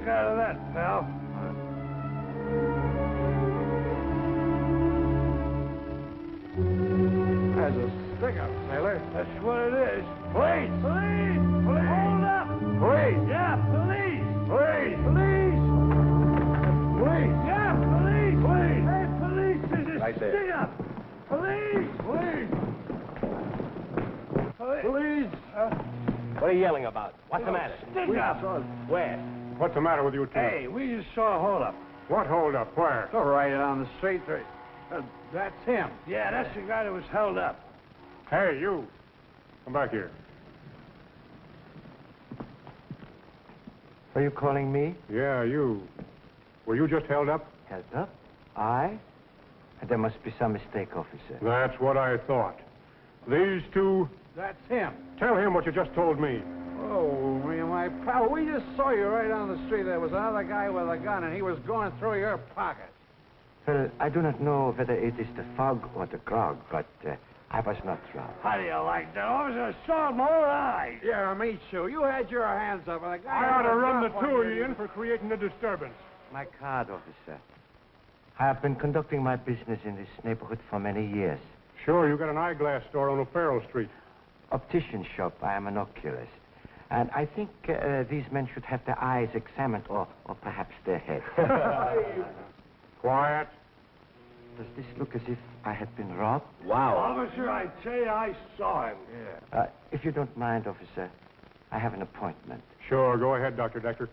make out of that, pal? There's a stick-up, sailor. That's what it is. Police! Police! Police! Hold up! Police! Yeah, police! Police! Police! Police! Yeah, police! Police! Hey, police! There's a Right there. stick-up! Police! Police! Police! Police! What are you yelling about? What's the matter? Stick-up! Where? What's the matter with you two? Hey, we just saw a hold-up. What hold-up? Where? Go right down the street. That's him. Yeah, that's the guy that was held up. Hey, you. Come back here. Are you calling me? Yeah, you. Were you just held up? Held up? I? There must be some mistake, officer. That's what I thought. These two, That's him. tell him what you just told me. Oh, me and my pal, we just saw you right down the street. There was another guy with a gun, and he was going through your pocket. Well, I do not know whether it is the fog or the grog, but I was not drunk. How do you like that, officer? I saw him all eyes. Yeah, me too. You had your hands up, and the guy... I ought to had a run the drop two on of you in for creating a disturbance. My card, officer. I have been conducting my business in this neighborhood for many years. Sure, you got an eyeglass store on O'Farrell Street. Optician shop. I am an oculist. And I think these men should have their eyes examined, or perhaps their heads. Quiet. Does this look as if I had been robbed? Wow. Officer, I tell you, I saw him. Yeah. If you don't mind, officer, I have an appointment. Sure, go ahead, Dr. Decker.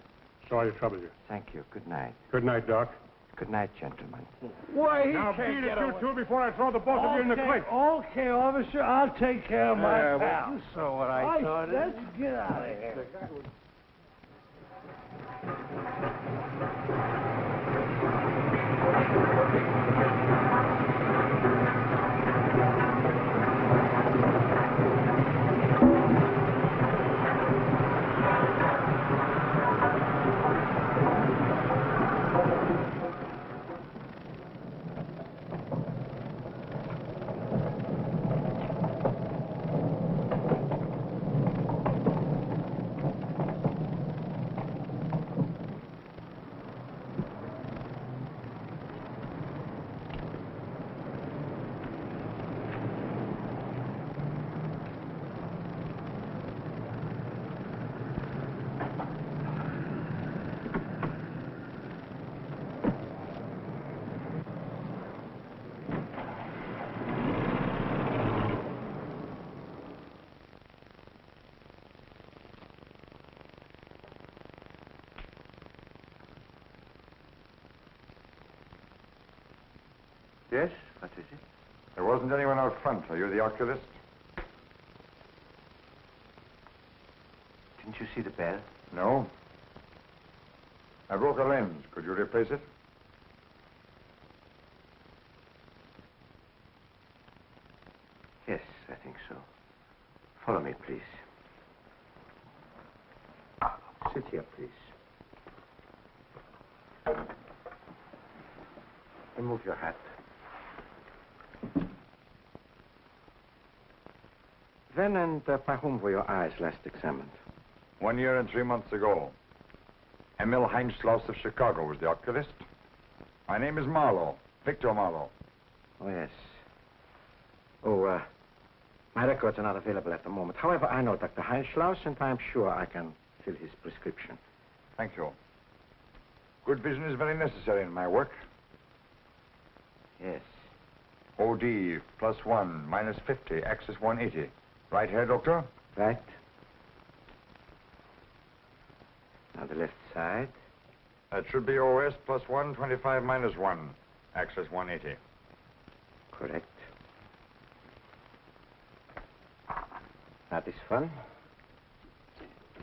Sorry to trouble you. Thank you. Good night. Good night, Doc. Good night, gentlemen. Why, he Now can't beat it, get you away. two, before I throw the both of you in the creek. Okay, officer, I'll take care of my Well, pal. you saw what I saw. Let's get out of here. Yes? What is it? There wasn't anyone out front. Are you the oculist? Didn't you see the bell? No. I broke a lens. Could you replace it? Yes, I think so. Follow me, please. Sit here, please. Remove your hat. When and by whom were your eyes last examined? 1 year and 3 months ago. Emil Heinschloss of Chicago was the oculist. My name is Marlowe, Victor Marlowe. Oh, yes. Oh, my records are not available at the moment. However, I know Dr. Heinschloss, and I'm sure I can fill his prescription. Thank you. Good vision is very necessary in my work. Yes. OD +1, -50, axis 180. Right here, Doctor? Right. Now the left side. That should be OS +1, 25 -1, axis 180. Correct. Now this one.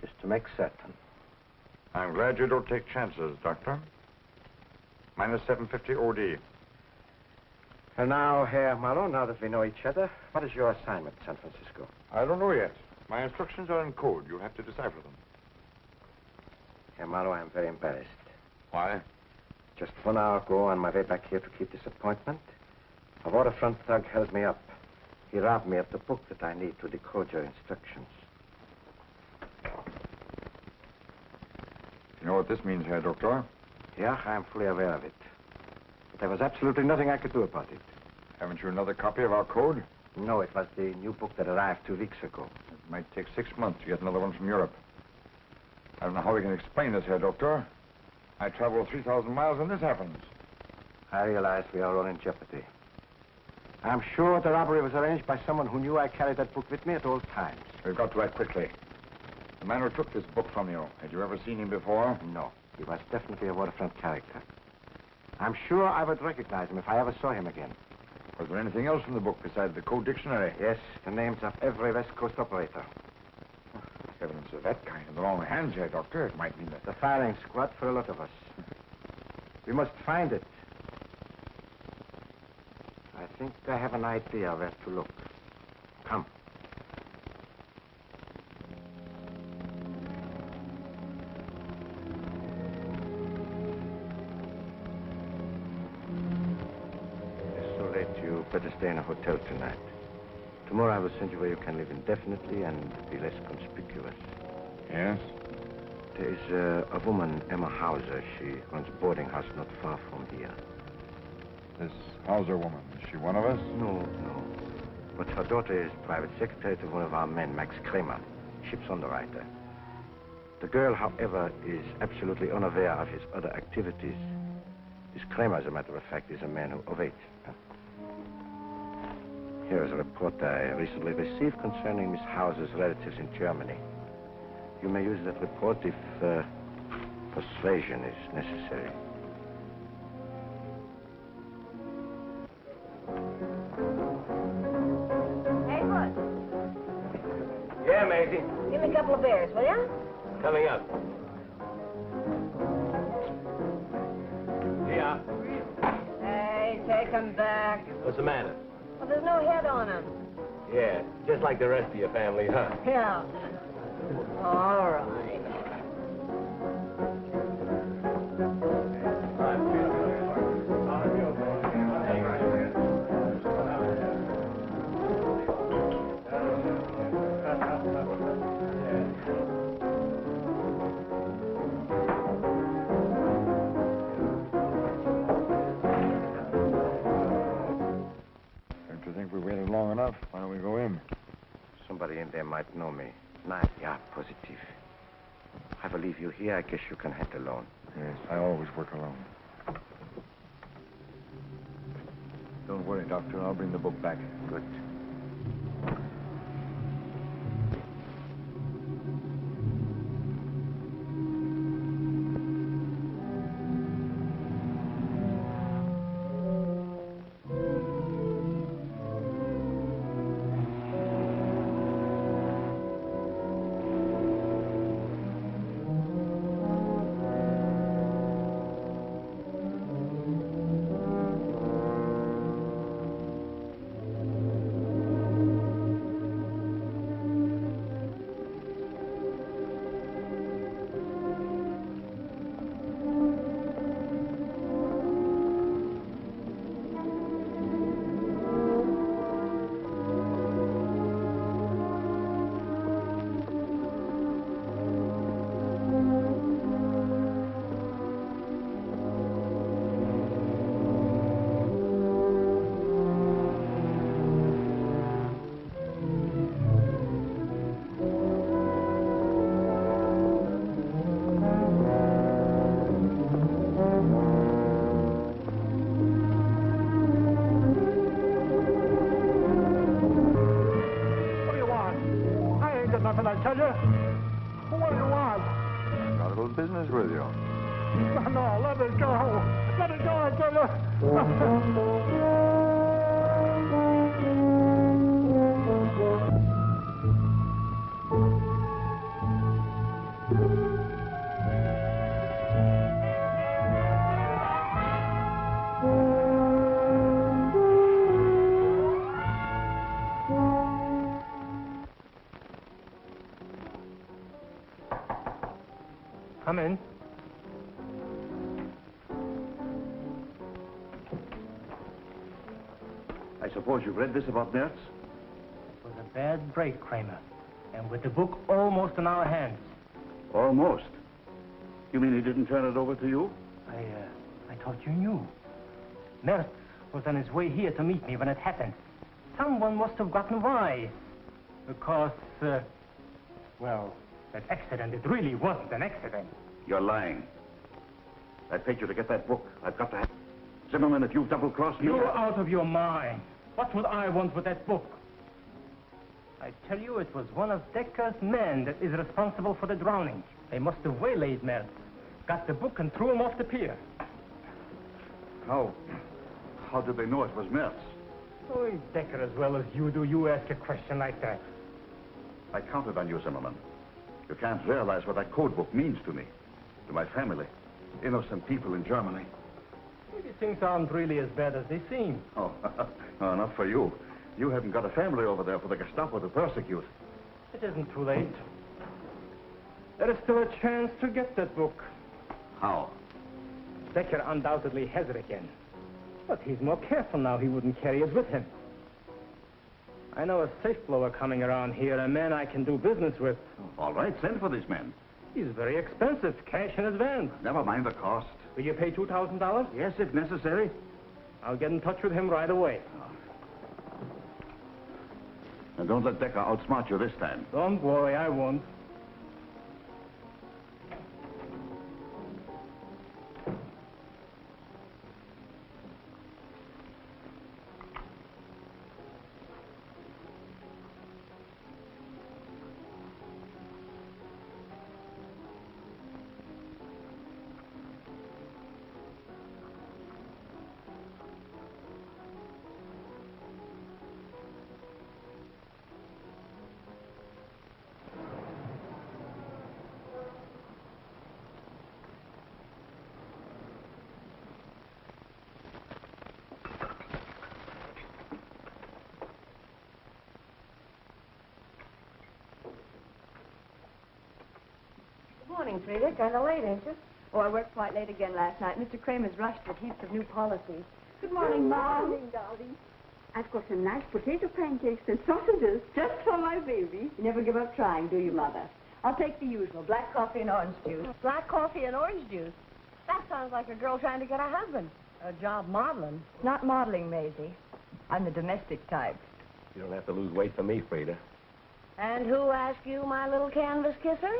Just to make certain. I'm glad you don't take chances, Doctor. -750 OD. And now, Herr Marlowe, now that we know each other, what is your assignment, San Francisco? I don't know yet. My instructions are in code. You have to decipher them. Herr Marlowe, I'm very embarrassed. Why? Just 1 hour ago, on my way back here to keep this appointment, a waterfront thug held me up. He robbed me of the book that I need to decode your instructions. You know what this means, Herr Doctor? Yeah, I'm fully aware of it. But there was absolutely nothing I could do about it. Haven't you another copy of our code? No, it was the new book that arrived 2 weeks ago. It might take 6 months to get another one from Europe. I don't know how we can explain this, Herr Doctor. I travel 3,000 miles and this happens. I realize we are all in jeopardy. I'm sure the robbery was arranged by someone who knew I carried that book with me at all times. We've got to act quickly. The man who took this book from you, had you ever seen him before? No, he was definitely a Waterfront character. I'm sure I would recognize him if I ever saw him again. Was there anything else in the book besides the code dictionary? Yes, the names of every West Coast operator. Evidence of that kind in the wrong hands, Herr Doctor. It might mean that... The firing squad for a lot of us. We must find it. I think I have an idea where to look. Come. It's so late, you better stay in a hotel tonight. Tomorrow I will send you where you can live indefinitely and be less conspicuous. Yes? There is a woman, Emma Hauser. She runs a boarding house not far from here. This Hauser woman, is she one of us? No. But her daughter is private secretary to one of our men, Max Kramer, ship's underwriter. The girl, however, is absolutely unaware of his other activities. This Kramer, as a matter of fact, is a man who... Oh, wait. Here is a report I recently received concerning Miss Hauser's relatives in Germany. You may use that report if persuasion is necessary. Hey, Bud, Yeah, Maisie. give me a couple of beers, will ya? Coming up. Yeah. Hey, take 'em back. What's the matter? Well, there's no head on 'em. Yeah, just like the rest of your family, huh? Yeah. All right. Don't you think we waited long enough? Why don't we go in? Somebody in there might know me. Yeah, positive. I will leave you here. I guess you can head alone. Yes, I always work alone. Don't worry, Doctor. I'll bring the book back. Good. Nothing, I tell you. What do you want? Got a little business with you. No, let it go. Let it go, I tell you. Come in. I suppose you've read this about Mertz? It was a bad break, Kramer. And with the book almost in our hands. Almost. You mean he didn't turn it over to you? I thought you knew. Mertz was on his way here to meet me when it happened. Someone must have gotten wise. Because, well, that accident, it really wasn't an accident. You're lying. I paid you to get that book. I've got to have... Zimmerman, if you've double-crossed me... You're out of your mind. What would I want with that book? I tell you, it was one of Decker's men that is responsible for the drowning. They must have waylaid Mertz, got the book and threw him off the pier. How did they know it was Mertz? Oh, Decker, as well as you do, you ask a question like that. I counted on you, Zimmerman. You can't realize what that code book means to me, to my family, innocent people in Germany. Maybe things aren't really as bad as they seem. Oh, no, not for you. You haven't got a family over there for the Gestapo to persecute. It isn't too late. There is still a chance to get that book. How? Decker undoubtedly has it again. But he's more careful now. He wouldn't carry it with him. I know a safe blower coming around here, a man I can do business with. All right, send for these men. He's very expensive, cash in advance. Never mind the cost. Will you pay $2,000? Yes, if necessary. I'll get in touch with him right away. And don't let Decker outsmart you this time. Don't worry, I won't. Morning, Frida. Kind of late, ain't you? Oh, I worked quite late again last night. Mr. Kramer's rushed with heaps of new policies. Good morning, Mom. Good morning, darling. I've got some nice potato pancakes and sausages just for my baby. You never give up trying, do you, Mother? I'll take the usual, black coffee and orange juice. Black coffee and orange juice? That sounds like a girl trying to get a husband. A job modeling. Not modeling, Maisie. I'm the domestic type. You don't have to lose weight for me, Frida. And who asked you, my little canvas kisser?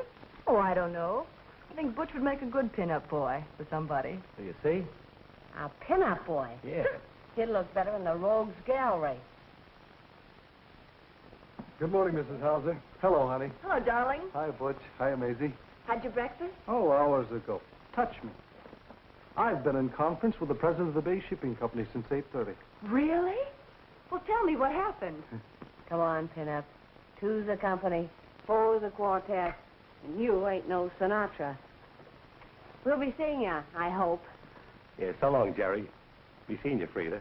Oh, I don't know. I think Butch would make a good pin-up boy for somebody. Do you see? A pin-up boy? Yeah. He'd look better in the Rogues Gallery. Good morning, Mrs. Hauser. Hello, honey. Hello, darling. Hi, Butch. Hi, Maisie. Had your breakfast? Oh, hours ago. Touch me. I've been in conference with the president of the Bay Shipping Company since 8:30. Really? Well, tell me what happened. Come on, pin-up. Two's the company, four's the quartet, and you ain't no Sinatra. We'll be seeing you, I hope. Yeah, so long, Jerry. Be seeing you, Frida.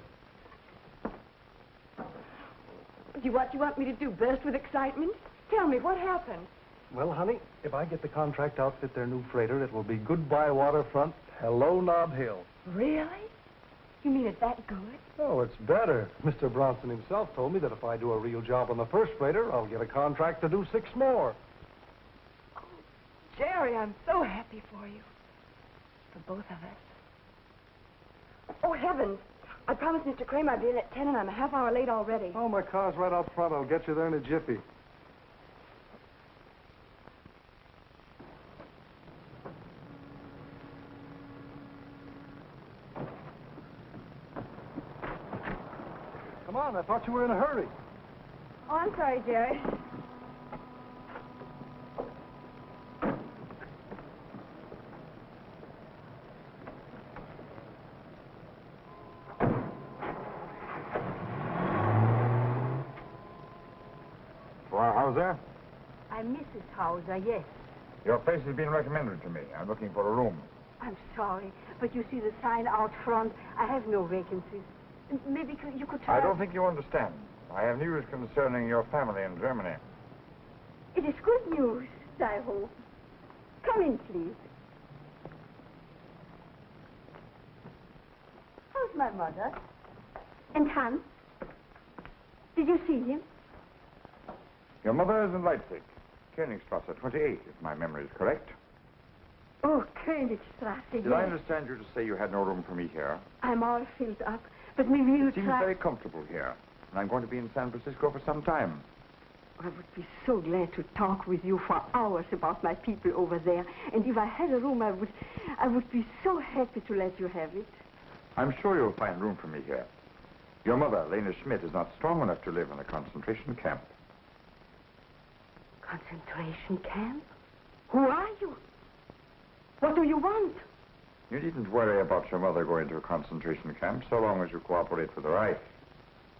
What you want me to do, burst with excitement? Tell me, what happened? Well, honey, if I get the contract to outfit their new freighter, it will be goodbye Waterfront, hello Nob Hill. Really? You mean it's that good? Oh, it's better. Mr. Bronson himself told me that if I do a real job on the first freighter, I'll get a contract to do 6 more. Oh, Jerry, I'm so happy for you. For both of us. Oh, heavens. I promised Mr. Kramer I'd be in at 10, and I'm a half hour late already. Oh, my car's right out front. I'll get you there in a jiffy. Come on, I thought you were in a hurry. Oh, I'm sorry, Jerry. Hauser? I'm Mrs. Hauser, yes. Your place has been recommended to me. I'm looking for a room. I'm sorry, but you see the sign out front. I have no vacancies. Maybe you could try... I don't think you understand. I have news concerning your family in Germany. It is good news, I hope. Come in, please. How's my mother? And Hans? Did you see him? Your mother is in Leipzig, Königstrasse 28, if my memory is correct. Oh, Königstrasse, Did I understand you to say you had no room for me here? I'm all filled up, but maybe you It seems very comfortable here. And I'm going to be in San Francisco for some time. I would be so glad to talk with you for hours about my people over there. And if I had a room, I would be so happy to let you have it. I'm sure you'll find room for me here. Your mother, Lena Schmidt, is not strong enough to live in a concentration camp. Concentration camp? Who are you? What do you want? You needn't worry about your mother going to a concentration camp so long as you cooperate with the right.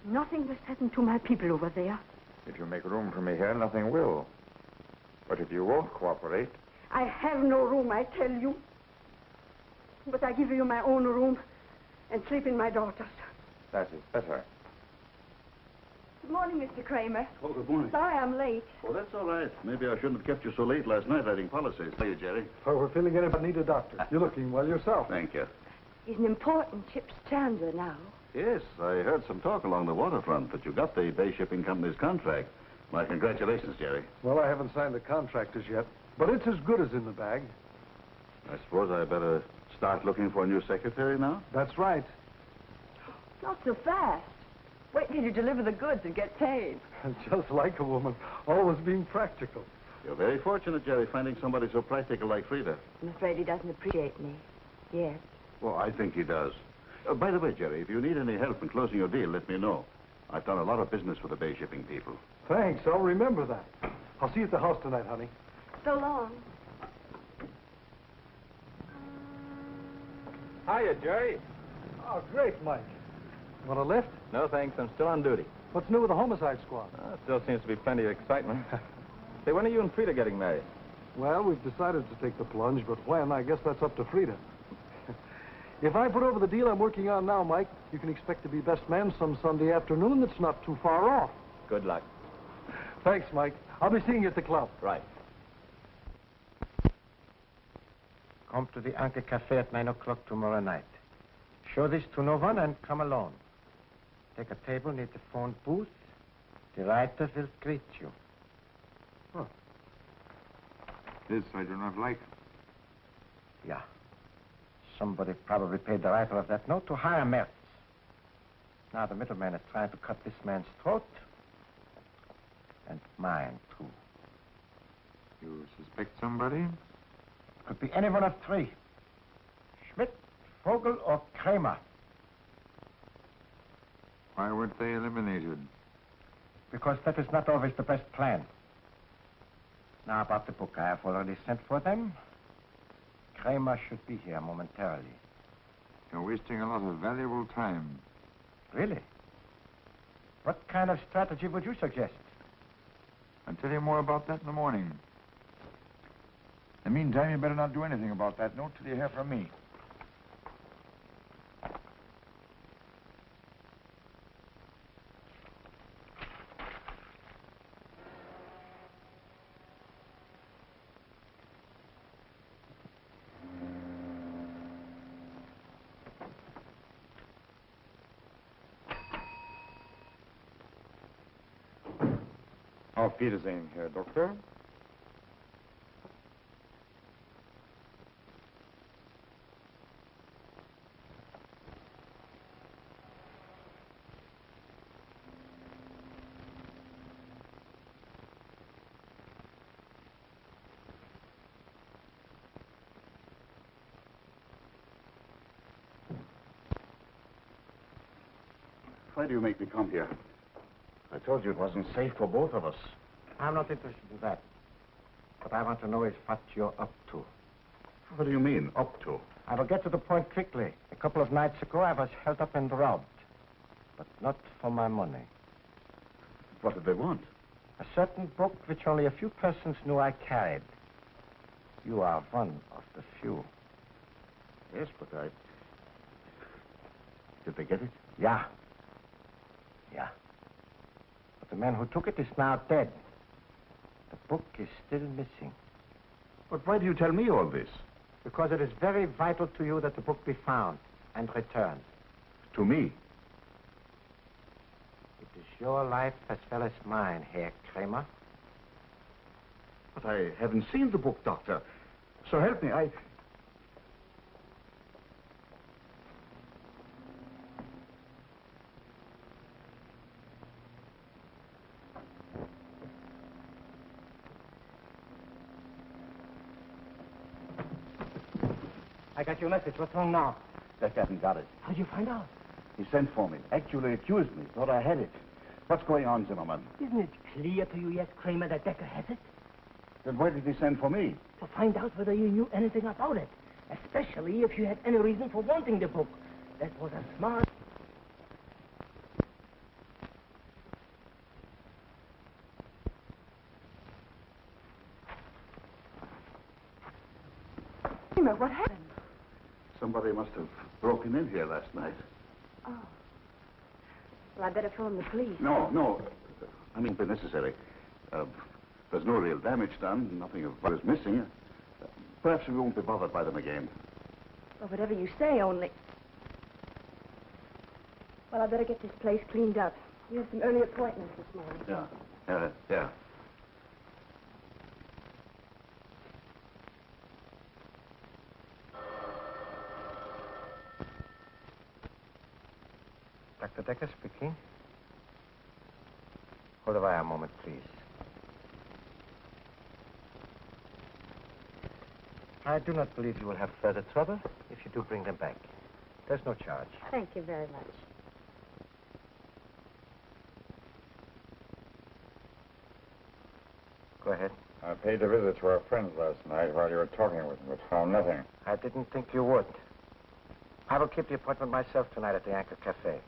Nothing must happen to my people over there. If you make room for me here, nothing will. But if you won't cooperate... I have no room, I tell you. But I give you my own room and sleep in my daughter's. That is better. Good morning, Mr. Kramer. Oh, good morning. Sorry I'm late. Oh, that's all right. Maybe I shouldn't have kept you so late last night writing policies. How are you, Jerry? Oh, we're feeling it, but need a doctor. You're looking well yourself. Thank you. He's an important ship's chandler now. Yes, I heard some talk along the waterfront that you got the Bay Shipping Company's contract. My congratulations, Jerry. Well, I haven't signed the contract as yet, but it's as good as in the bag. I suppose I better start looking for a new secretary now? That's right. Not so fast. Wait till you deliver the goods and get paid. Just like a woman, always being practical. You're very fortunate, Jerry, finding somebody so practical like Frida. I'm afraid he doesn't appreciate me. Yes. Well, I think he does. By the way, Jerry, if you need any help in closing your deal, let me know. I've done a lot of business with the Bay Shipping people. Thanks, I'll remember that. I'll see you at the house tonight, honey. So long. Hiya, Jerry. Oh, great, Mike. Want a lift? No, thanks. I'm still on duty. What's new with the homicide squad? Still seems to be plenty of excitement. Say, when are you and Frida getting married? Well, we've decided to take the plunge, but when, I guess that's up to Frida. If I put over the deal I'm working on now, Mike, you can expect to be best man some Sunday afternoon that's not too far off. Good luck. Thanks, Mike. I'll be seeing you at the club. Right. Come to the Anchor Cafe at 9 o'clock tomorrow night. Show this to no one and come alone. Take a table near the phone booth. The writer will greet you. This I do not like. Yeah. Somebody probably paid the writer of that note to hire Mertz. Now the middleman is trying to cut this man's throat. And mine, too. You suspect somebody? Could be any one of three. Schmidt, Vogel, or Kramer. Why weren't they eliminated? Because that is not always the best plan. Now about the book, I have already sent for them. Kramer should be here momentarily. You're wasting a lot of valuable time. Really? What kind of strategy would you suggest? I'll tell you more about that in the morning. In the meantime, you better not do anything about that note till you hear from me. Auf Wiedersehen, Herr Doktor. Why do you make me come here? I told you it wasn't safe for both of us. I'm not interested in that. What I want to know is what you're up to. What do you mean, up to? I will get to the point quickly. A couple of nights ago, I was held up and robbed. But not for my money. What did they want? A certain book which only a few persons knew I carried. You are one of the few. Yes, but I... Did they get it? Yeah. Yeah. But the man who took it is now dead. The book is still missing. But why do you tell me all this? Because it is very vital to you that the book be found and returned. To me? It is your life as well as mine, Herr Kramer. But I haven't seen the book, Doctor. So help me, I got your message. What's wrong now? Beck hasn't got it. How'd you find out? He sent for me. Actually accused me. Thought I had it. What's going on, Zimmerman? Isn't it clear to you yet, Kramer, that Decker has it? Then why did he send for me? To find out whether you knew anything about it. Especially if you had any reason for wanting the book. That was a smart... Kramer, what happened? Somebody must have broken in here last night. Oh. Well, I better phone the police. No. I mean, if necessary. There's no real damage done. Nothing of what is missing. Perhaps we won't be bothered by them again. Well, whatever you say, only... Well, I better get this place cleaned up. You have some early appointments this morning. Yeah. Dr. Decker speaking. Hold the wire a moment, please. I do not believe you will have further trouble if you do bring them back. There's no charge. Thank you very much. Go ahead. I paid a visit to our friends last night while you were talking with them, but found nothing. I didn't think you would. I will keep the appointment myself tonight at the Anchor Cafe.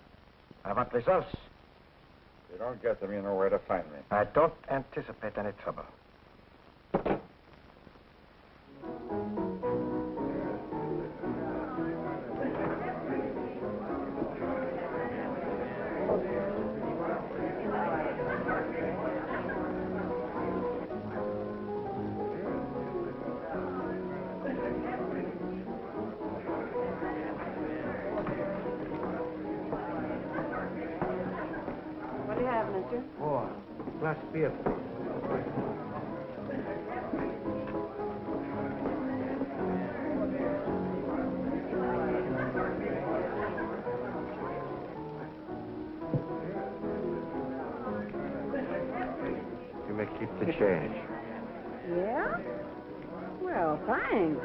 I want results. If you don't get them, you know where to find me. I don't anticipate any trouble. What do you have, mister? Oh, glass of beer, please. You may keep the change. Yeah? Well, thanks.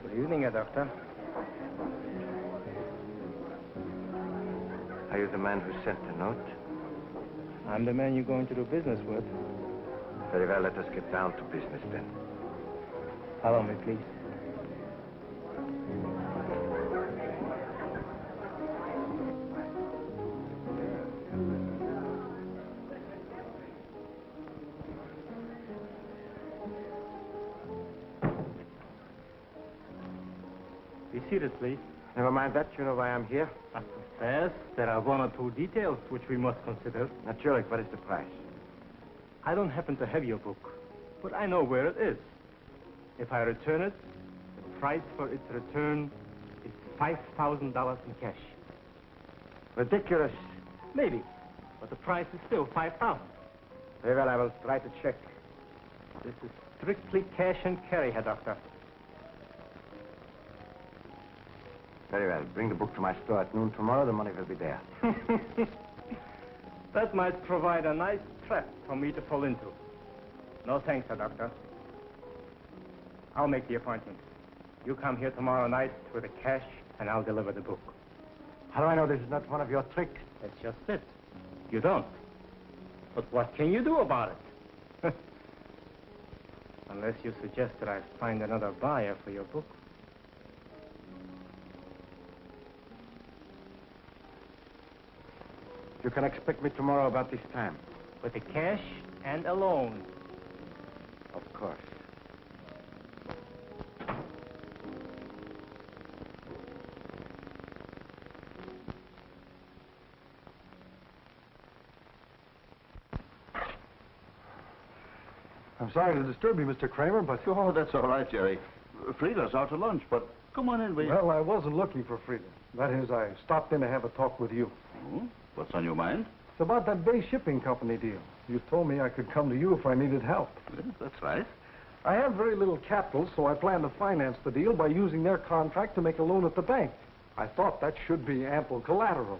Good evening, Doctor. Are you the man who sent the note? I'm the man you're going to do business with. Very well, let us get down to business then. Follow me, please. Be seated, please. Never mind that, you know why I'm here. But first, there are one or two details which we must consider. Naturally, what is the price? I don't happen to have your book, but I know where it is. If I return it, the price for its return is $5,000 in cash. Ridiculous. Maybe, but the price is still $5,000. Very well, I will write a check. This is strictly cash and carry, Herr Doctor. Very well. Bring the book to my store at noon tomorrow. The money will be there. That might provide a nice trap for me to fall into. No thanks, Herr Doctor. I'll make the appointment. You come here tomorrow night with the cash, and I'll deliver the book. How do I know this is not one of your tricks? That's just it. You don't. But what can you do about it? Unless you suggest that I find another buyer for your book. You can expect me tomorrow about this time. With the cash and a loan. Of course. I'm sorry to disturb you, Mr. Kramer, but... Oh, that's all right, Jerry. Frida's out to lunch, but come on in, will you? Well, I wasn't looking for Frida. That is, I stopped in to have a talk with you. Oh, what's on your mind? It's about that Bay Shipping Company deal. You told me I could come to you if I needed help. Yes, that's right. I have very little capital, so I plan to finance the deal by using their contract to make a loan at the bank. I thought that should be ample collateral.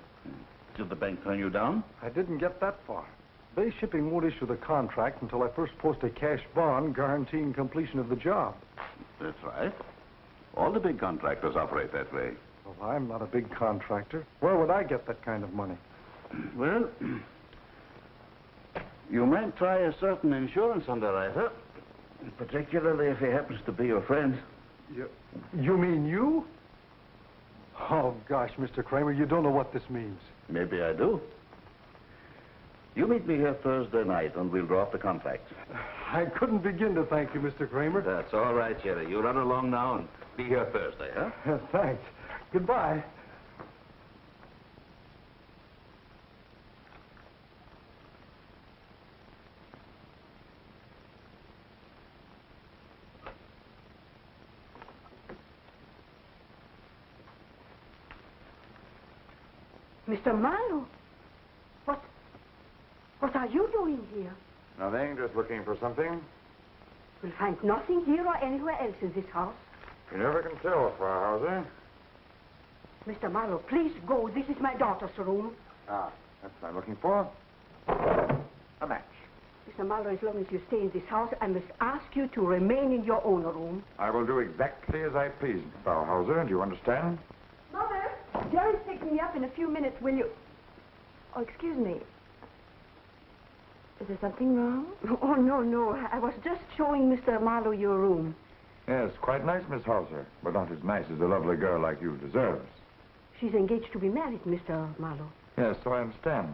Did the bank turn you down? I didn't get that far. Bay Shipping won't issue the contract until I first post a cash bond guaranteeing completion of the job. That's right. All the big contractors operate that way. Well, I'm not a big contractor. Where would I get that kind of money? Well, you might try a certain insurance underwriter, particularly if he happens to be your friend. You mean you? Oh, gosh, Mr. Kramer, you don't know what this means. Maybe I do. You meet me here Thursday night and we'll draw up the contract. I couldn't begin to thank you, Mr. Kramer. That's all right, Jerry. You run along now and be here Thursday, huh? Thanks. Goodbye. Mr. Marlowe, what are you doing here? Nothing, just looking for something. You'll find nothing here or anywhere else in this house. You never can tell, Frau Hauser. Mr. Marlowe, please go. This is my daughter's room. Ah, that's what I'm looking for. A match. Mr. Marlowe, as long as you stay in this house, I must ask you to remain in your own room. I will do exactly as I please, Frau Hauser. Do you understand? Mother, Jerry's picking me up in a few minutes. Will you... Oh, excuse me. Is there something wrong? Oh, no. I was just showing Mr. Marlowe your room. Yes, quite nice, Miss Hauser, but not as nice as a lovely girl like you deserves. She's engaged to be married, Mr. Marlowe. Yes, so I understand.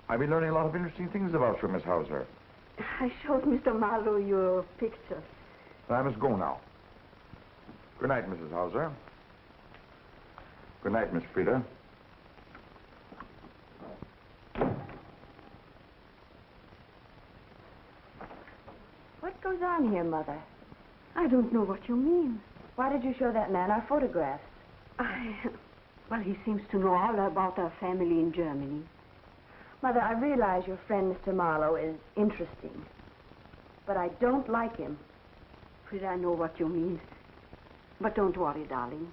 I've been learning a lot of interesting things about you, Miss Hauser. I showed Mr. Marlowe your picture. I must go now. Good night, Mrs. Hauser. Good night, Miss Frida. What goes on here, Mother? I don't know what you mean. Why did you show that man our photographs? Well, he seems to know all about our family in Germany. Mother, I realize your friend, Mr. Marlowe, is interesting. But I don't like him. Frida, I know what you mean. But don't worry, darling.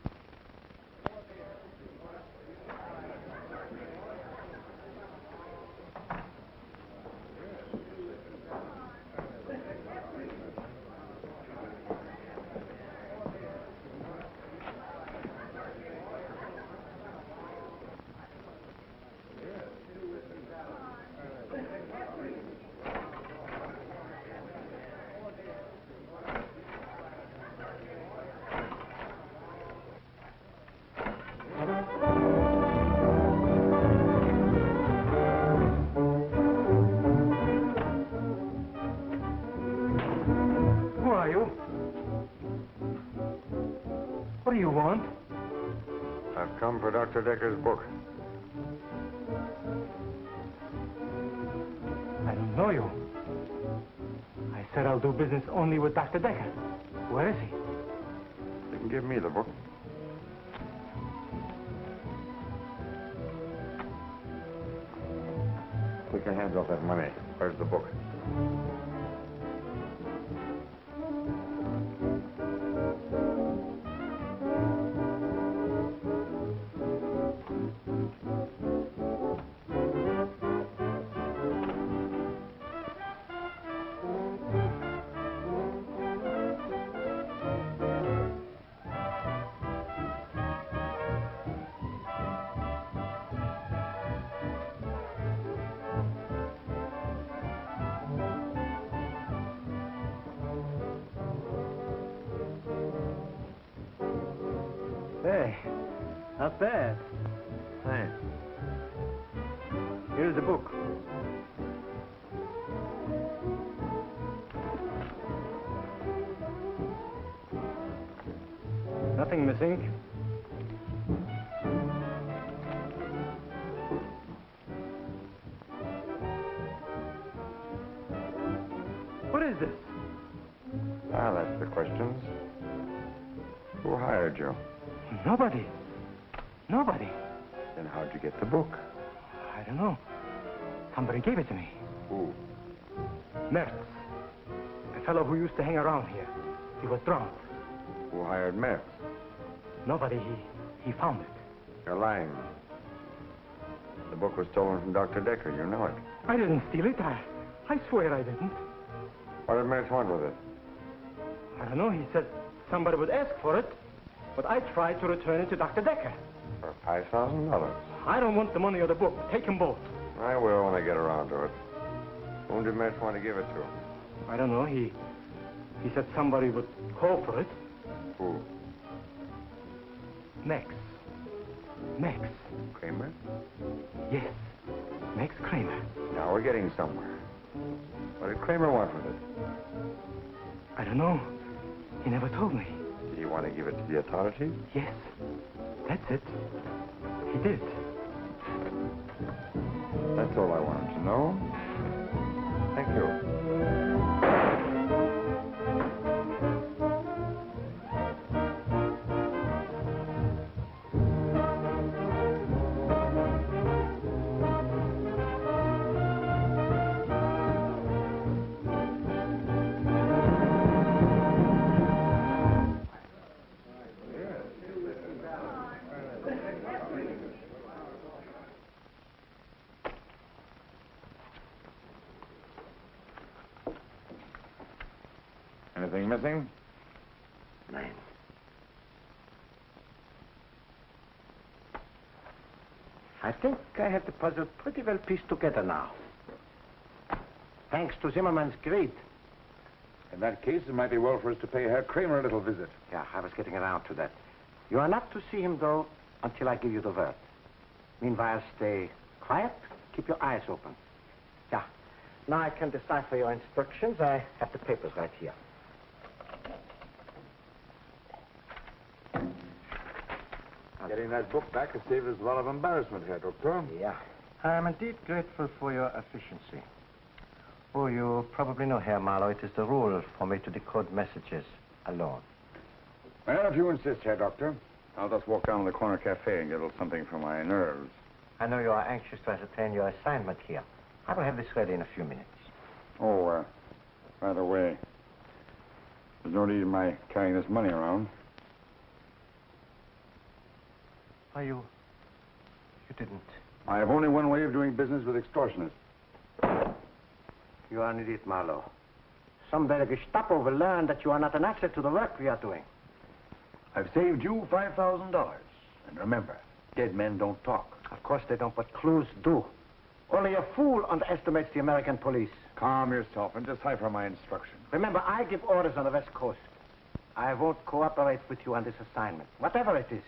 What do you want? I've come for Dr. Decker's book. I don't know you. I said I'll do business only with Dr. Decker. Where is he? You can give me the book. Take your hands off that money. Where's the book? Hey, not bad. Thanks. Here's the book. Nothing missing. What is this? Ah, that's the questions. Who hired you? Nobody. Nobody. Then how'd you get the book? I don't know. Somebody gave it to me. Who? Mertz. fellow who used to hang around here. He was drowned. Who hired Mertz? Nobody. He found it. You're lying. The book was stolen from Dr. Decker. You know it. I didn't steal it. I swear I didn't. What did Mertz want with it? I don't know. He said somebody would ask for it, but I tried to return it to Dr. Decker. For $5,000. I don't want the money or the book. Take them both. I will when I get around to it. Whom did Mertz want to give it to? I don't know. He said somebody would call for it. Who? Max. Max. Kramer? Yes. Max Kramer. Now we're getting somewhere. What did Kramer want with it? I don't know. He never told me. Did he want to give it to the authorities? Yes. That's it. He did. That's all I wanted to know. Thank you. Anything missing? Nine. I think I have the puzzle pretty well pieced together now. Thanks to Zimmerman's greed. In that case, it might be well for us to pay Herr Kramer a little visit. Yeah, I was getting around to that. You are not to see him, though, until I give you the word. Meanwhile, stay quiet. Keep your eyes open. Yeah. Now I can decipher your instructions. I have the papers right here. Getting that book back has saved us a lot of embarrassment here, Doctor. Yeah. I'm indeed grateful for your efficiency. Oh, you probably know, Herr Marlowe, it is the rule for me to decode messages alone. Well, if you insist, Herr Doctor, I'll just walk down to the corner cafe and get a little something for my nerves. I know you are anxious to ascertain your assignment here. I will have this ready in a few minutes. Oh, by the way, there's no need in my carrying this money around. Why, you didn't. I have only one way of doing business with extortionists. You are an idiot, Marlowe. Someday the Gestapo will learn that you are not an asset to the work we are doing. I've saved you $5,000. And remember, dead men don't talk. Of course they don't, but clues do. Only a fool underestimates the American police. Calm yourself and decipher my instructions. Remember, I give orders on the West Coast. I won't cooperate with you on this assignment, whatever it is.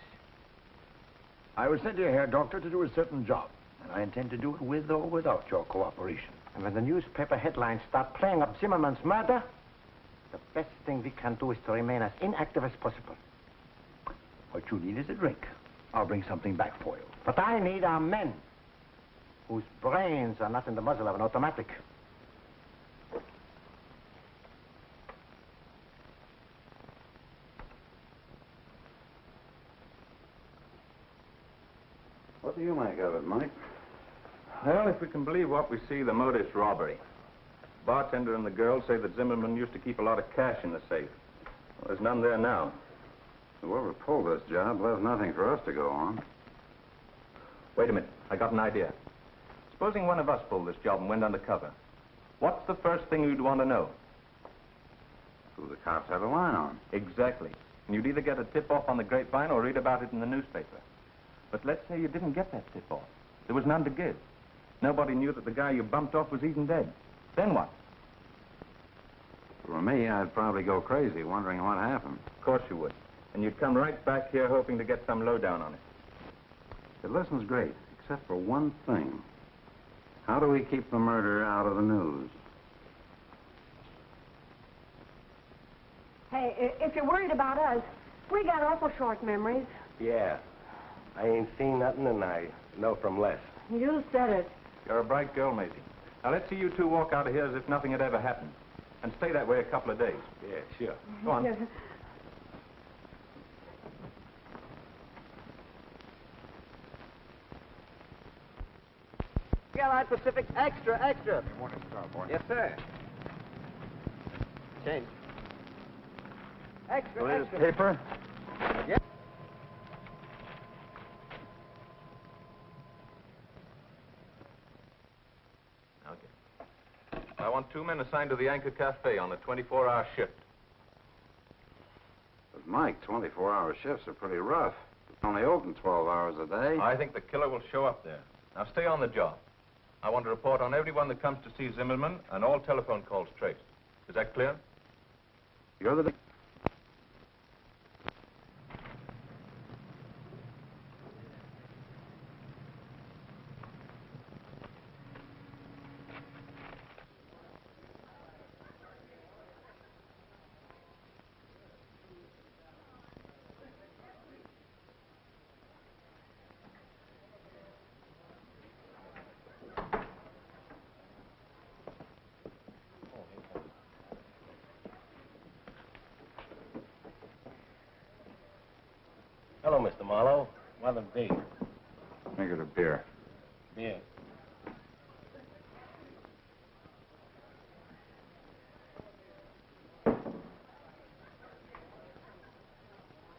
I was sent here, Herr Doctor, to do a certain job. And I intend to do it with or without your cooperation. And when the newspaper headlines start playing up Zimmerman's murder, the best thing we can do is to remain as inactive as possible. What you need is a drink. I'll bring something back for you. What I need are men whose brains are not in the muzzle of an automatic. What do you make of it, Mike? Well, if we can believe what we see, the motive's robbery. Bartender and the girl say that Zimmerman used to keep a lot of cash in the safe. Well, there's none there now. Whoever pulled this job left nothing for us to go on. Wait a minute. I got an idea. Supposing one of us pulled this job and went undercover. What's the first thing you'd want to know? Who the cops have a line on. Exactly. And you'd either get a tip-off on the grapevine or read about it in the newspaper. But let's say you didn't get that tip-off. There was none to give. Nobody knew that the guy you bumped off was even dead. Then what? For me, I'd probably go crazy wondering what happened. Of course you would. And you'd come right back here hoping to get some lowdown on it. The lesson's great, except for one thing. How do we keep the murder out of the news? Hey, if you're worried about us, we got awful short memories. Yeah. I ain't seen nothing, and I know from Les. You said it. You're a bright girl, Maisie. Now, let's see you two walk out of here as if nothing had ever happened. And stay that way a couple of days. Yeah, sure. Go on. Skyline Pacific, extra, extra. Good morning, Starboy. Yes, sir. change. Extra, The latest extra. paper? Yeah. Okay. I want 2 men assigned to the Anchor Cafe on a 24-hour shift. But, Mike, 24-hour shifts are pretty rough. It's only open 12 hours a day. I think the killer will show up there. Now stay on the job. I want to report on everyone that comes to see Zimmerman and all telephone calls traced. Is that clear? You're the... Hello, Mr. Marlowe. What'll it be? Make it a beer. Beer.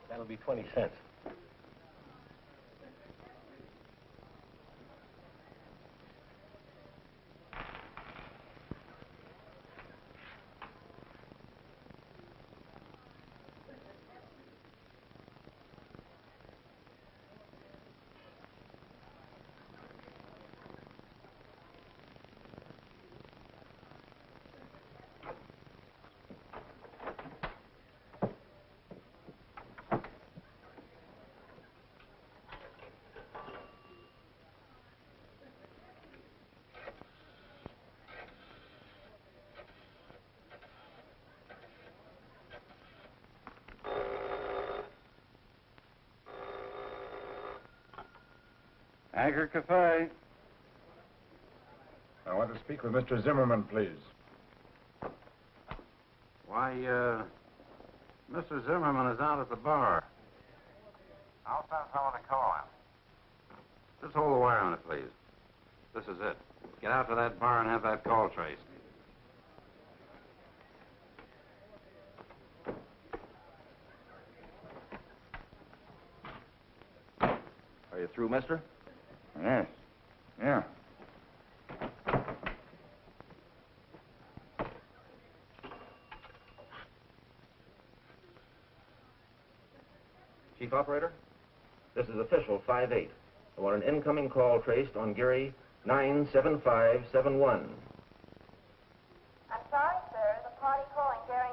That'll be 20 cents. Anchor Cafe. I want to speak with Mr. Zimmerman, please. Why, Mr. Zimmerman is out at the bar. I'll send someone to call him. Just hold the wire on it, please. This is it. Get out to that bar and have that call traced. Are you through, mister? Yes. Yeah. Chief Operator, this is official 5-8. I want an incoming call traced on Gary 97571. I'm sorry, sir. The party calling Gary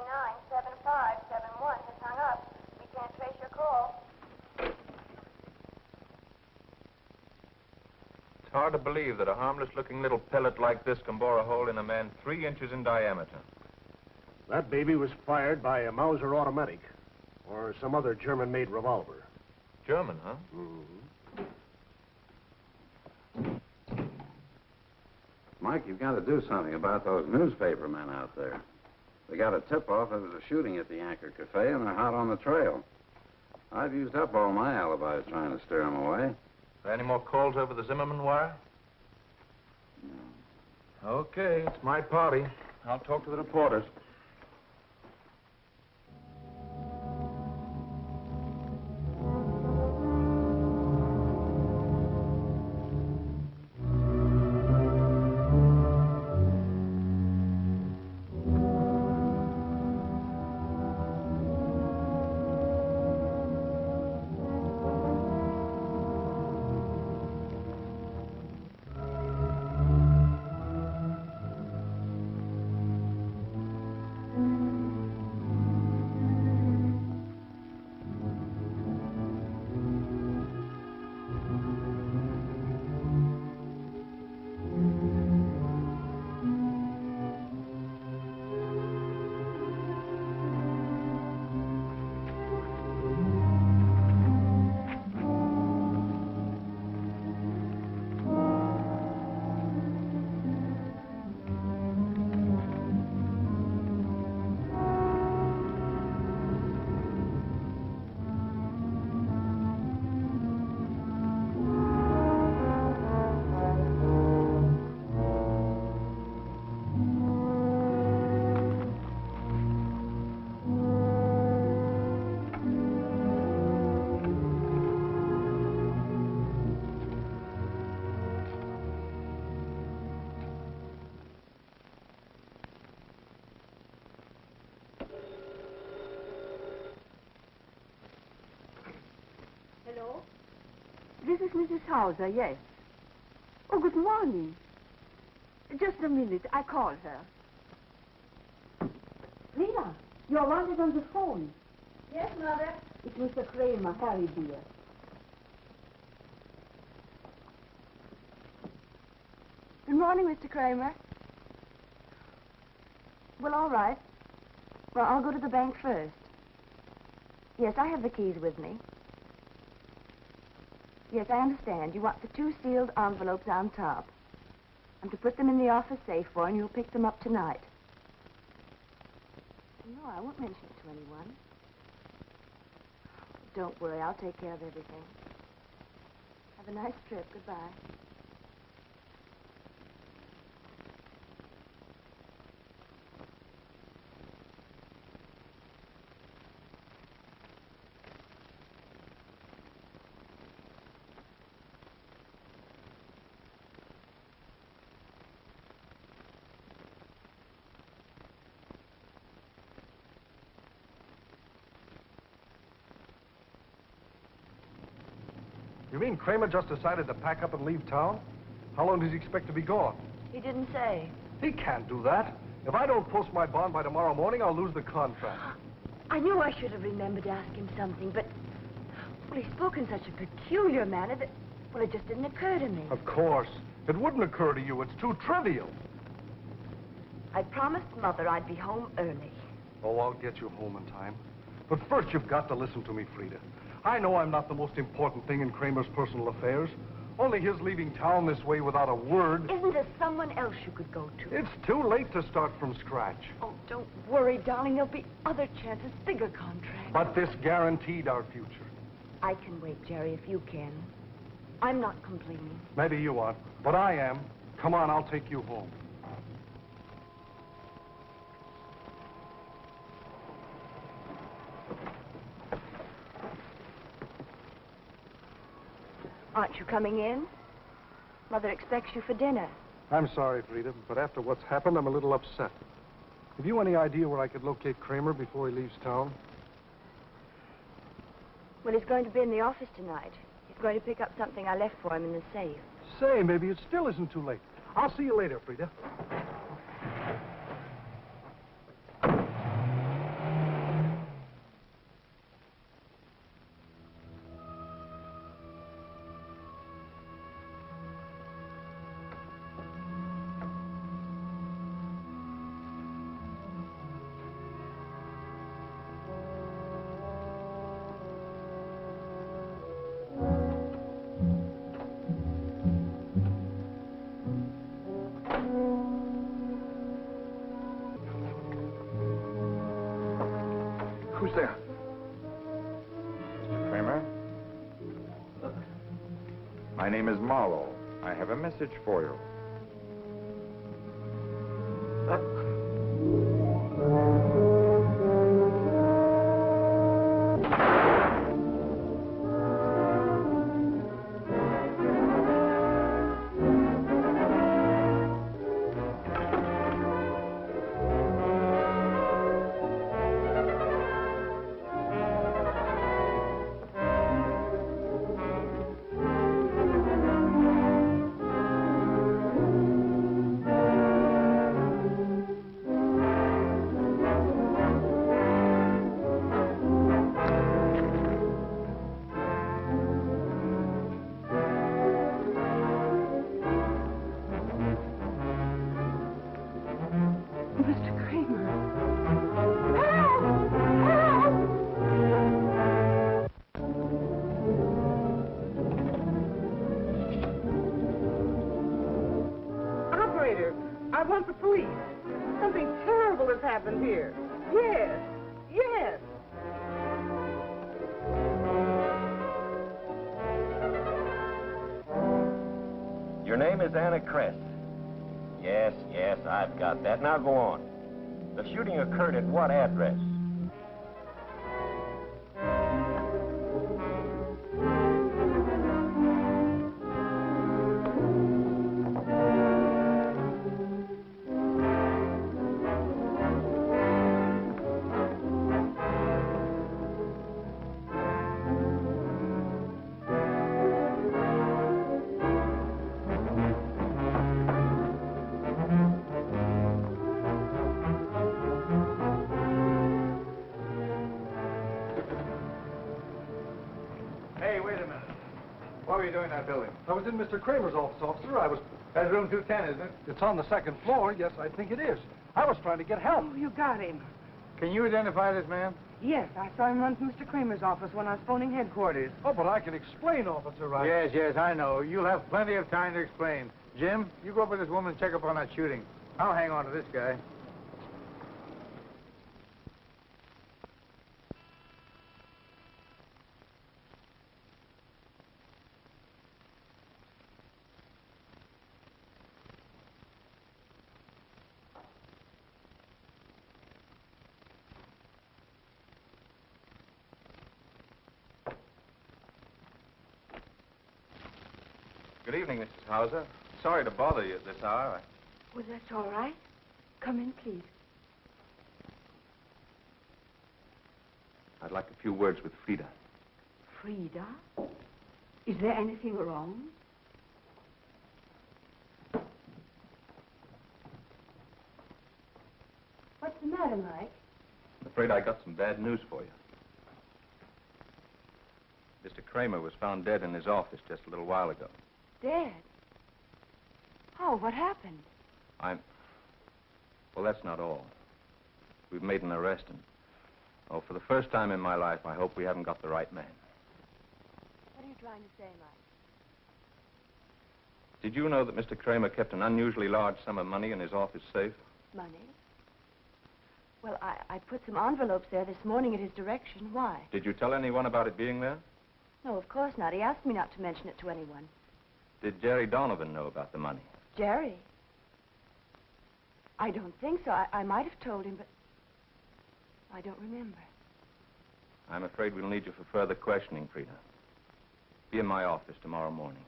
97571 has hung up. We can't trace your call. It's hard to believe that a harmless-looking little pellet like this can bore a hole in a man 3 inches in diameter. That baby was fired by a Mauser automatic or some other German-made revolver. German, huh? Mike, you've got to do something about those newspaper men out there. They got a tip-off that there was a shooting at the Anchor Cafe, and they're hot on the trail. I've used up all my alibis trying to steer them away. Are there any more calls over the Zimmerman wire? No. Okay, it's my party. I'll talk to the reporters. is Mrs. Hauser, yes. Oh, good morning. Just a minute. I call her. Rita, you're wanted on the phone. Yes, Mother. It's Mr. Kramer, Harry dear. Good morning, Mr. Kramer. Well, all right. Well, I'll go to the bank first. Yes, I have the keys with me. Yes, I understand. You want the 2 sealed envelopes on top. I'm to put them in the office safe for you, and you'll pick them up tonight. No, I won't mention it to anyone. Don't worry, I'll take care of everything. Have a nice trip. Goodbye. You mean Kramer just decided to pack up and leave town? How long does he expect to be gone? He didn't say. He can't do that. If I don't post my bond by tomorrow morning, I'll lose the contract. I knew I should have remembered to ask him something, but... Well, he spoke in such a peculiar manner that... Well, it just didn't occur to me. Of course. It wouldn't occur to you. It's too trivial. I promised Mother I'd be home early. Oh, I'll get you home in time. But first, you've got to listen to me, Frida. I know I'm not the most important thing in Kramer's personal affairs. Only his leaving town this way without a word... Isn't there someone else you could go to? It's too late to start from scratch. Oh, don't worry, darling. There'll be other chances, bigger contracts. But this guaranteed our future. I can wait, Jerry, if you can. I'm not complaining. Maybe you aren't, but I am. Come on, I'll take you home. Aren't you coming in? Mother expects you for dinner. I'm sorry, Frida, but after what's happened, I'm a little upset. Have you any idea where I could locate Kramer before he leaves town? Well, he's going to be in the office tonight. He's going to pick up something I left for him in the safe. Say, maybe it still isn't too late. I'll see you later, Frida. Who's there? Mr. Kramer? My name is Marlowe. I have a message for you. I want the police. Something terrible has happened here. Yes, yes. Your name is Anna Crest. Yes, yes, I've got that. Now go on. The shooting occurred at what address? doing in that building? I was in Mr. Kramer's office, officer. That's room 210, isn't it? It's on the second floor. Yes, I think it is. I was trying to get help. Oh, you got him. Can you identify this man? Yes, I saw him run to Mr. Kramer's office when I was phoning headquarters. Oh, but I can explain, officer. Yes, I know. You'll have plenty of time to explain. Jim, you go up with this woman and check up on that shooting. I'll hang on to this guy. Good evening, Mrs. Hauser. Sorry to bother you at this hour. Well, that's all right. Come in, please. I'd like a few words with Frida. Frida? Is there anything wrong? What's the matter, Mike? I'm afraid I got some bad news for you. Mr. Kramer was found dead in his office just a little while ago. Dead? Oh, what happened? Well, that's not all. We've made an arrest, and, for the first time in my life, I hope we haven't got the right man. What are you trying to say, Mike? Did you know that Mr. Kramer kept an unusually large sum of money in his office safe? Money? Well, I put some envelopes there this morning at his direction. Why? Did you tell anyone about it being there? No, of course not. He asked me not to mention it to anyone. Did Jerry Donovan know about the money? Jerry? I don't think so. I might have told him, but I don't remember. I'm afraid we'll need you for further questioning, Frida. Be in my office tomorrow morning.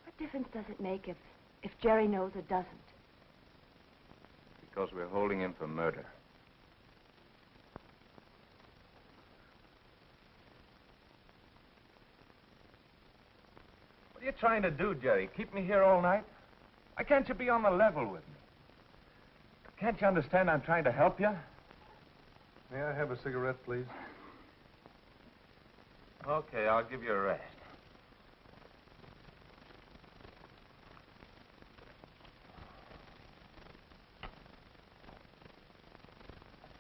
What difference does it make if Jerry knows or doesn't? Because we're holding him for murder. What are you trying to do, Jerry? Keep me here all night? Why can't you be on the level with me? Can't you understand I'm trying to help you? May I have a cigarette, please? Okay, I'll give you a rest.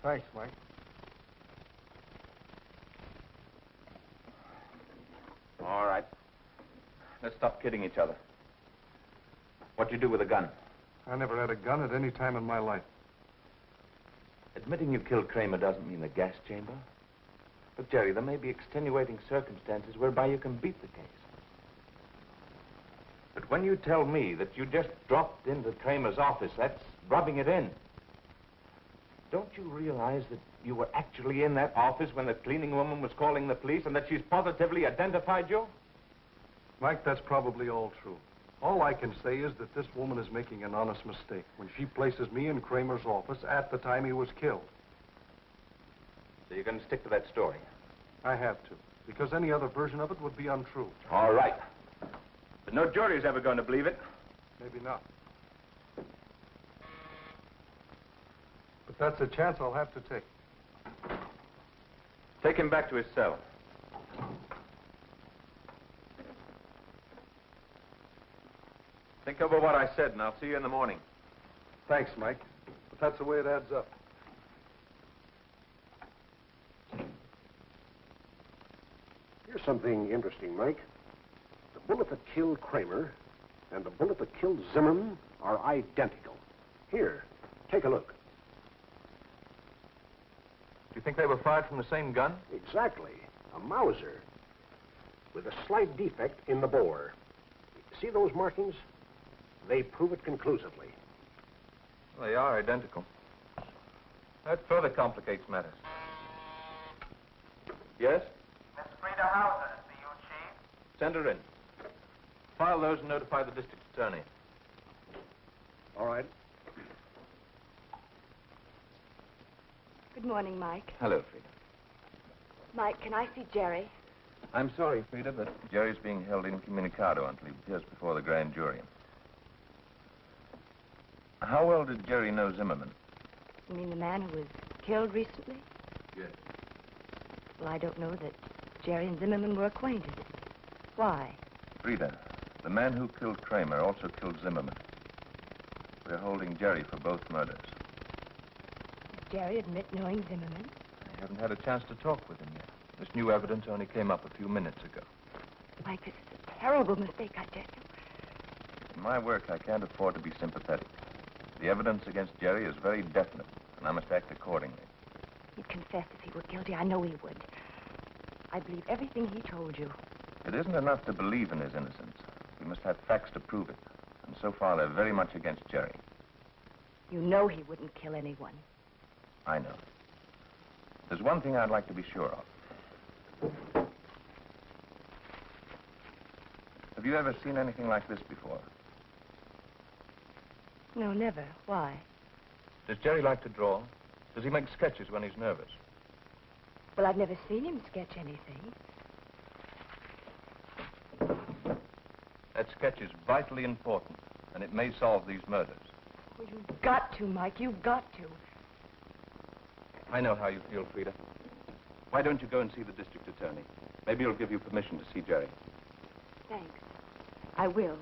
Thanks, Mike. All right. Let's stop kidding each other. What'd you do with a gun? I never had a gun at any time in my life. Admitting you killed Kramer doesn't mean the gas chamber. But, Jerry, there may be extenuating circumstances whereby you can beat the case. But when you tell me that you just dropped into Kramer's office, that's rubbing it in. Don't you realize that you were actually in that office when the cleaning woman was calling the police and that she's positively identified you? Mike, that's probably all true. All I can say is that this woman is making an honest mistake when she places me in Kramer's office at the time he was killed. So you're going to stick to that story? I have to, because any other version of it would be untrue. All right. But no jury's ever going to believe it. Maybe not. But that's a chance I'll have to take. Take him back to his cell. Think over what I said, and I'll see you in the morning. Thanks, Mike. But that's the way it adds up. Here's something interesting, Mike. The bullet that killed Kramer and the bullet that killed Zimmerman are identical. Here, take a look. Do you think they were fired from the same gun? Exactly. A Mauser with a slight defect in the bore. See those markings? They prove it conclusively. Well, they are identical. That further complicates matters. Yes? Miss Frida Hauser to see you, Chief. Send her in. File those and notify the district attorney. All right. Good morning, Mike. Hello, Frida. Mike, can I see Jerry? I'm sorry, Frida, but Jerry's being held incommunicado until he appears before the grand jury. How well did Jerry know Zimmerman? You mean the man who was killed recently? Yes. Well, I don't know that Jerry and Zimmerman were acquainted. Why? Frida, the man who killed Kramer also killed Zimmerman. We're holding Jerry for both murders. Did Jerry admit knowing Zimmerman? I haven't had a chance to talk with him yet. This new evidence only came up a few minutes ago. Mike, this is a terrible mistake, I tell you. In my work, I can't afford to be sympathetic. The evidence against Jerry is very definite, and I must act accordingly. He'd confess if he were guilty. I know he would. I believe everything he told you. It isn't enough to believe in his innocence. We must have facts to prove it. And so far, they're very much against Jerry. You know he wouldn't kill anyone. I know. There's one thing I'd like to be sure of. Have you ever seen anything like this before? No, never. Why? Does Jerry like to draw? Does he make sketches when he's nervous? Well, I've never seen him sketch anything. That sketch is vitally important, and it may solve these murders. Well, you've got to, Mike. You've got to. I know how you feel, Frida. Why don't you go and see the district attorney? Maybe he'll give you permission to see Jerry. Thanks. I will.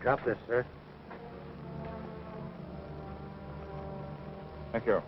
Drop this, sir. Thank you.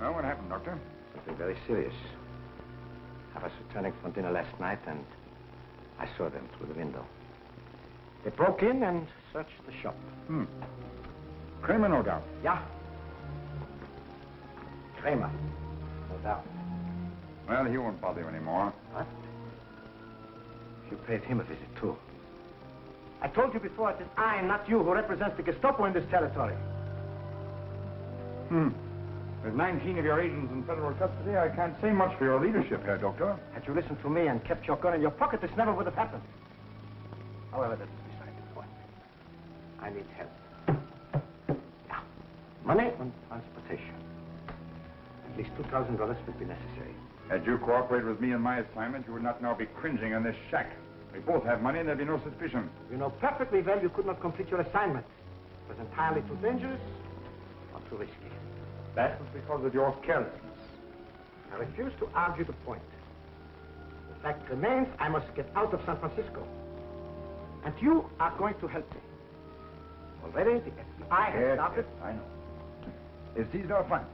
Well, what happened, Doctor? Something very serious. I was returning from dinner last night, and I saw them through the window. They broke in and searched the shop. Kramer, no doubt. Yeah. Kramer, no doubt. Well, he won't bother you anymore. What? You paid him a visit, too. I told you before, it is I, not you, who represents the Gestapo in this territory. With 19 of your agents in federal custody, I can't say much for your leadership, Herr Doctor. Had you listened to me and kept your gun in your pocket, this never would have happened. However, that's beside the point. I need help. Yeah. Money and transportation. At least $2,000 would be necessary. Had you cooperated with me in my assignment, you would not now be cringing in this shack. We both have money and there'd be no suspicion. You know perfectly well you could not complete your assignment. It was entirely too dangerous or too risky. That was because of your carelessness. I refuse to argue the point. The fact remains I must get out of San Francisco. And you are going to help me. Already the FBI has started. Yes, I know. It's seized our funds.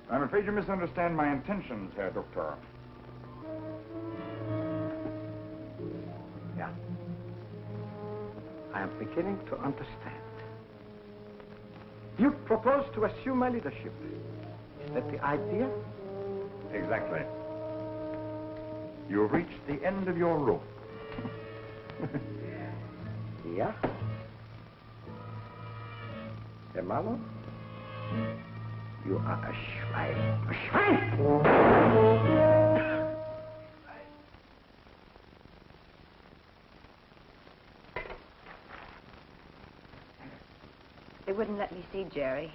I'm afraid you misunderstand my intentions, Herr Doctor. Yeah. I am beginning to understand. You propose to assume my leadership. Is that the idea? Exactly. You've reached the end of your rope. Yeah? Herr Marlowe? You are a Schwein. A Schwein! They wouldn't let me see Jerry.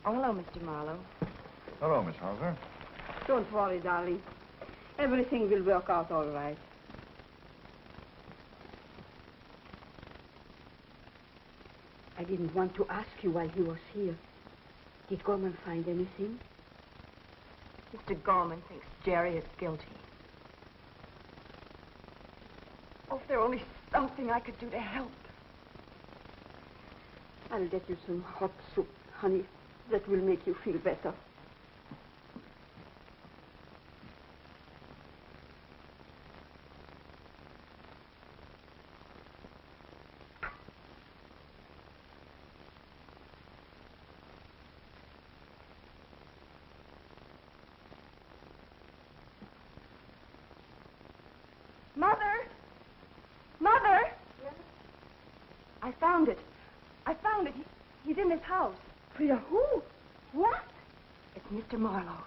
Oh, hello, Mr. Marlowe. Hello, Miss Hauser. Don't worry, darling. Everything will work out all right. I didn't want to ask you while he was here. Did Gorman find anything? Mr. Gorman thinks Jerry is guilty. Oh, if there were only something I could do to help. I'll get you some hot soup, honey. That will make you feel better. Mother! Mother! Yes? I found it. He's in this house. Frida, who? What? It's Mr. Marlowe.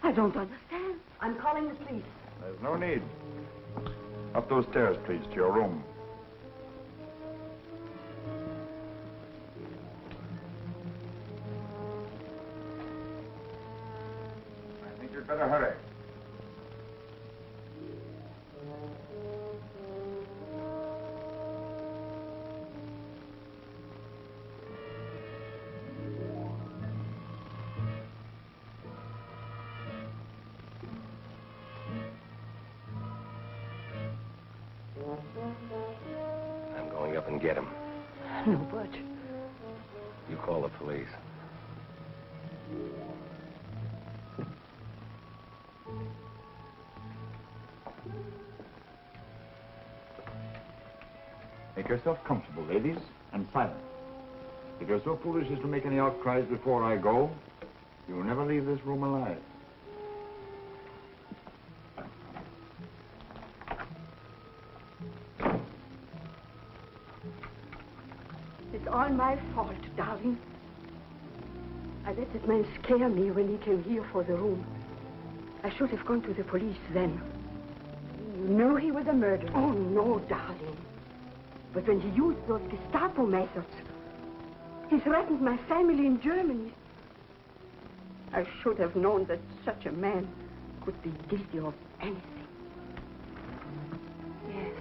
I don't understand. I'm calling the police. There's no need. Up those stairs, please, to your room. I think you'd better hurry. I'm going up and get him. No, Butch. You call the police. Make yourself comfortable, ladies, and silent. If you're so foolish as to make any outcries before I go, you will never leave this room alive. It's all my fault, darling. I let that man scare me when he came here for the room. I should have gone to the police then. You knew he was a murderer. Oh, no, darling. But when he used those Gestapo methods, he threatened my family in Germany. I should have known that such a man could be guilty of anything. Yes.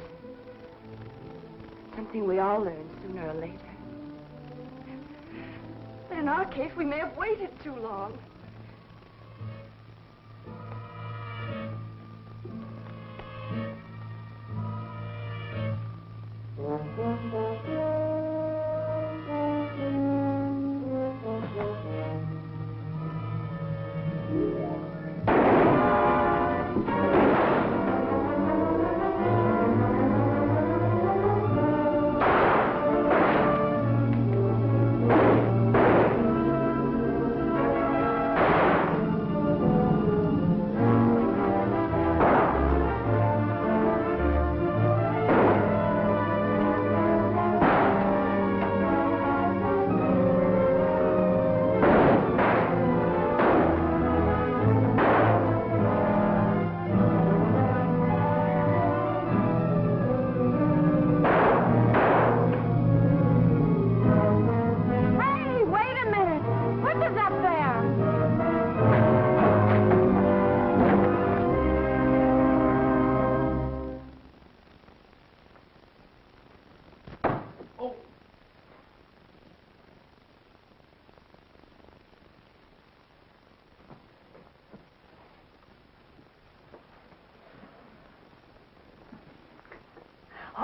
Something we all learn sooner or later. But in our case, we may have waited too long.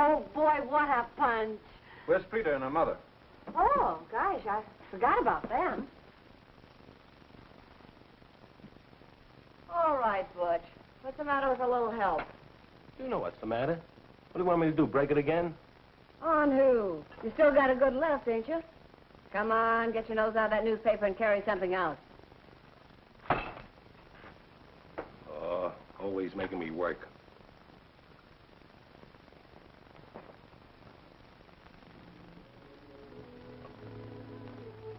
Oh, boy, what a punch. Where's Frida and her mother? Oh, gosh, I forgot about them. All right, Butch. What's the matter with a little help? You know what's the matter. What do you want me to do, break it again? On who? You still got a good left, ain't you? Come on, get your nose out of that newspaper and carry something else. Oh, always making me work.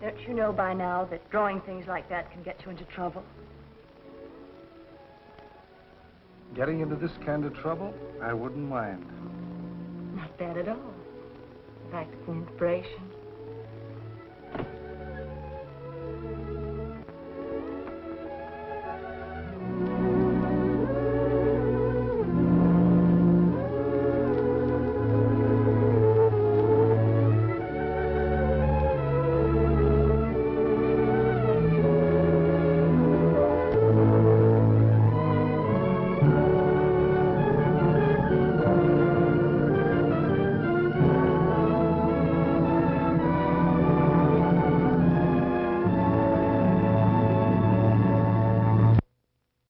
Don't you know by now that drawing things like that can get you into trouble? Getting into this kind of trouble, I wouldn't mind. Not bad at all. In fact, it's an inspiration.